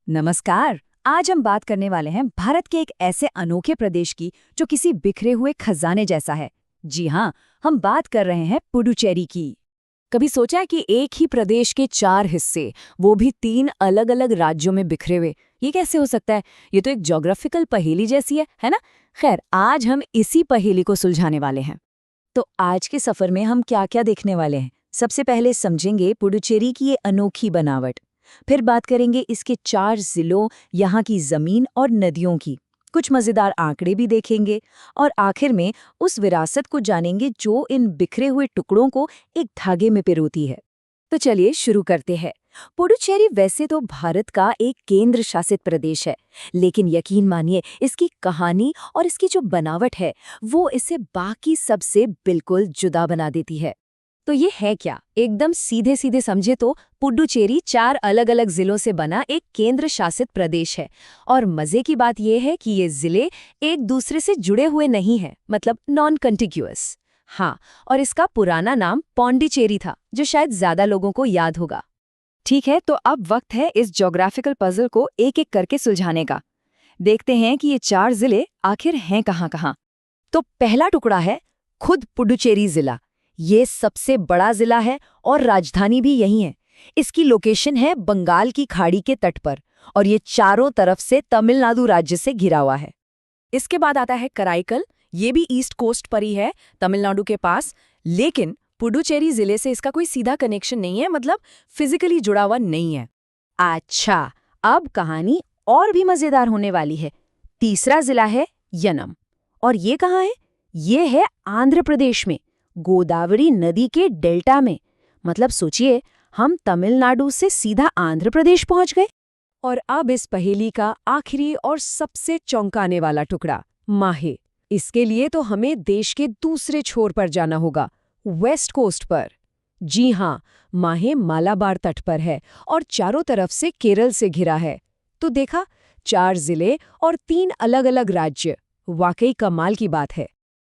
नमस्कार। आज हम बात करने वाले हैं भारत के एक ऐसे अनोखे प्रदेश की जो किसी बिखरे हुए खजाने जैसा है। जी हाँ, हम बात कर रहे हैं पुडुचेरी की। कभी सोचा है कि एक ही प्रदेश के 4 हिस्से, वो भी 3 अलग-अलग राज्यों में बिखरे हुए, ये कैसे हो सकता है? ये तो एक ज्योग्राफिकल पहेली जैसी है ना? खैर, आज हम इसी पहेली को सुलझाने वाले हैं। तो आज के सफर में हम क्या-क्या देखने वाले हैं? सबसे पहले समझेंगे पुडुचेरी की ये अनोखी बनावट। फिर बात करेंगे इसके 4 जिलों, यहाँ की जमीन और नदियों की। कुछ मजेदार आंकड़े भी देखेंगे और आखिर में उस विरासत को जानेंगे जो इन बिखरे हुए टुकड़ों को एक धागे में पिरोती है। तो चलिए शुरू करते हैं। पुडुचेरी वैसे तो भारत का एक केंद्र शासित प्रदेश है, लेकिन यकीन मानिए इसकी कहानी और इसकी जो बनावट है, वो इसे बाकी सबसे बिल्कुल जुदा बना देती है। तो ये है क्या? एकदम सीधे सीधे समझे तो पुडुचेरी 4 अलग-अलग जिलों से बना एक केंद्र शासित प्रदेश है। और मजे की बात यह है कि ये जिले एक दूसरे से जुड़े हुए नहीं हैं, मतलब नॉन कंटिग्यूअस। हाँ, और इसका पुराना नाम पौंडीचेरी था, जो शायद ज्यादा लोगों को याद होगा। ठीक है, तो अब वक्त है इस ज्योग्राफिकल पजल को एक-एक करके सुलझाने का। देखते हैं कि ये 4 जिले आखिर हैं कहाँ-कहाँ। तो पहला टुकड़ा है खुद पुडुचेरी जिला। ये सबसे बड़ा जिला है और राजधानी भी यही है। इसकी लोकेशन है बंगाल की खाड़ी के तट पर और ये चारों तरफ से तमिलनाडु राज्य से घिरा हुआ है। इसके बाद आता है कराईकल। ये भी ईस्ट कोस्ट पर ही है, तमिलनाडु के पास, लेकिन पुडुचेरी जिले से इसका कोई सीधा कनेक्शन नहीं है, मतलब फिजिकली जुड़ा हुआ नहीं है। अच्छा, अब कहानी और भी मजेदार होने वाली है। तीसरा जिला है यनम, और ये कहाँ है? ये है आंध्र प्रदेश में, गोदावरी नदी के डेल्टा में। मतलब सोचिए, हम तमिलनाडु से सीधा आंध्र प्रदेश पहुंच गए। और अब इस पहेली का आखिरी और सबसे चौंकाने वाला टुकड़ा, माहे। इसके लिए तो हमें देश के दूसरे छोर पर जाना होगा, वेस्ट कोस्ट पर। जी हाँ, माहे मालाबार तट पर है और चारों तरफ से केरल से घिरा है। तो देखा, 4 जिले और 3 अलग-अलग राज्य। वाकई कमाल की बात है।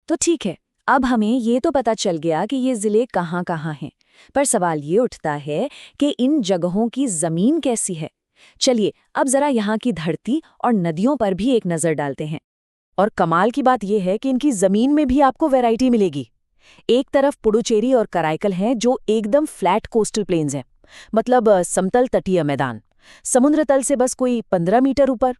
तो ठीक है, अब हमें ये तो पता चल गया कि ये जिले कहाँ-कहाँ हैं, पर सवाल ये उठता है कि इन जगहों की जमीन कैसी है। चलिए अब जरा यहाँ की धरती और नदियों पर भी एक नजर डालते हैं। और कमाल की बात यह है कि इनकी जमीन में भी आपको वैरायटी मिलेगी। एक तरफ पुडुचेरी और कराईकल हैं जो एकदम फ्लैट कोस्टल प्लेन्स हैं, मतलब समतल तटीय मैदान, समुद्र तल से बस कोई 15 मीटर ऊपर।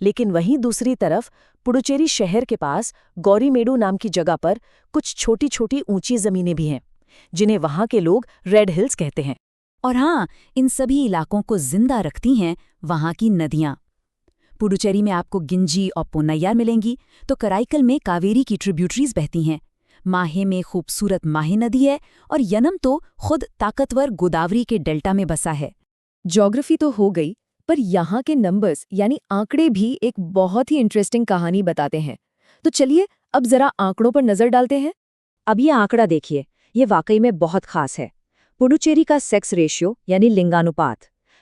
लेकिन वहीं दूसरी तरफ पुडुचेरी शहर के पास गौरीमेडु नाम की जगह पर कुछ छोटी छोटी ऊंची जमीनें भी हैं, जिन्हें वहां के लोग रेड हिल्स कहते हैं। और हाँ, इन सभी इलाकों को जिंदा रखती हैं वहां की नदियां। पुडुचेरी में आपको गिंजी और पोन्नैयार मिलेंगी, तो कराईकल में कावेरी की ट्रिब्यूटरीज बहती हैं। माहे में खूबसूरत माहे नदी है और यनम तो खुद ताकतवर गोदावरी के डेल्टा में बसा है। ज्योग्राफी तो हो गई, पर यहाँ के नंबर्स यानी आंकड़े भी एक बहुत ही इंटरेस्टिंग कहानी बताते हैं। तो चलिए अब जरा आंकड़ों पर नजर डालते हैं। अब ये आंकड़ा देखिए, ये वाकई में बहुत खास है। पुडुचेरी का सेक्स रेशियो यानी लिंगानुपात,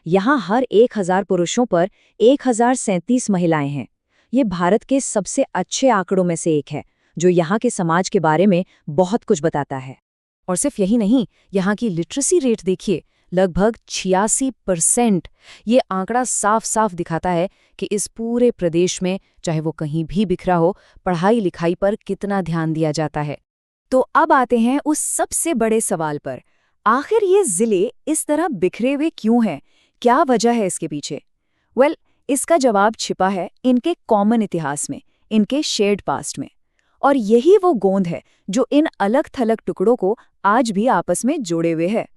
यहाँ हर 1000 पुरुषों पर 1037 महिलाएं हैं। ये भारत के सबसे अच्छे आंकड़ों में से एक है, जो यहाँ के समाज के बारे में बहुत कुछ बताता है। और सिर्फ यही नहीं, यहाँ की लिटरेसी रेट देखिए, लगभग 86%। ये आंकड़ा साफ साफ दिखाता है कि इस पूरे प्रदेश में, चाहे वो कहीं भी बिखरा हो, पढ़ाई लिखाई पर कितना ध्यान दिया जाता है। तो अब आते हैं उस सबसे बड़े सवाल पर, आखिर ये जिले इस तरह बिखरे हुए क्यों हैं? क्या वजह है इसके पीछे? इसका जवाब छिपा है इनके कॉमन इतिहास में, इनके शेयर्ड पास्ट में। और यही वो गोंद है जो इन अलग थलग टुकड़ों को आज भी आपस में जोड़े हुए है।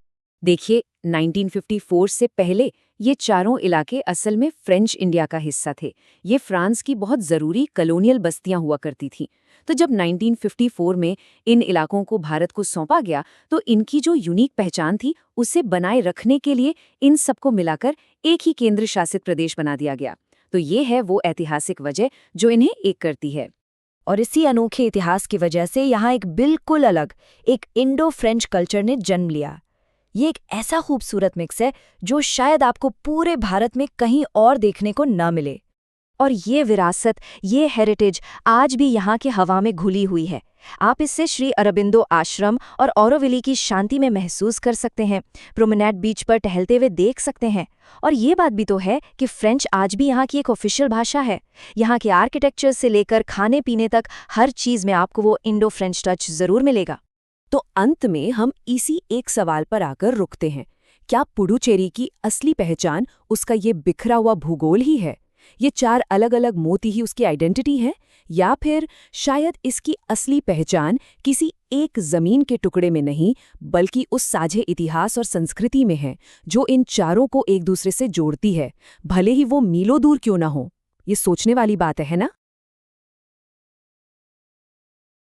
देखिए, 1954 से पहले ये चारों इलाके असल में फ्रेंच इंडिया का हिस्सा थे। ये फ्रांस की बहुत ज़रूरी कॉलोनियल बस्तियां हुआ करती थीं। तो जब 1954 में इन इलाकों को भारत को सौंपा गया, तो इनकी जो यूनिक पहचान थी, उसे बनाए रखने के लिए इन सबको मिलाकर एक ही केंद्र शासित प्रदेश बना दिया गया। तो ये है वो ऐतिहासिक वजह जो इन्हें एक करती है। और इसी अनोखे इतिहास की वजह से यहाँ एक बिल्कुल अलग, एक इंडो फ्रेंच कल्चर ने जन्म लिया। ये एक ऐसा खूबसूरत मिक्स है जो शायद आपको पूरे भारत में कहीं और देखने को न मिले। और ये विरासत, ये हेरिटेज आज भी यहाँ के हवा में घुली हुई है। आप इससे श्री अरबिंदो आश्रम और ऑरोविली की शांति में महसूस कर सकते हैं, प्रोमेनेड बीच पर टहलते हुए देख सकते हैं। और ये बात भी तो है कि फ्रेंच आज भी यहाँ की एक ऑफिशियल भाषा है। यहाँ के आर्किटेक्चर से लेकर खाने पीने तक हर चीज़ में आपको वो इंडो फ्रेंच टच ज़रूर मिलेगा। तो अंत में हम इसी एक सवाल पर आकर रुकते हैं। क्या पुडुचेरी की असली पहचान उसका ये बिखरा हुआ भूगोल ही है? ये 4 अलग-अलग मोती ही उसकी आइडेंटिटी है? या फिर शायद इसकी असली पहचान किसी एक जमीन के टुकड़े में नहीं, बल्कि उस साझे इतिहास और संस्कृति में है, जो इन चारों को एक दूसरे से जोड़ती है, भले ही वो मीलों दूर क्यों ना हो? ये सोचने वाली बात है ना?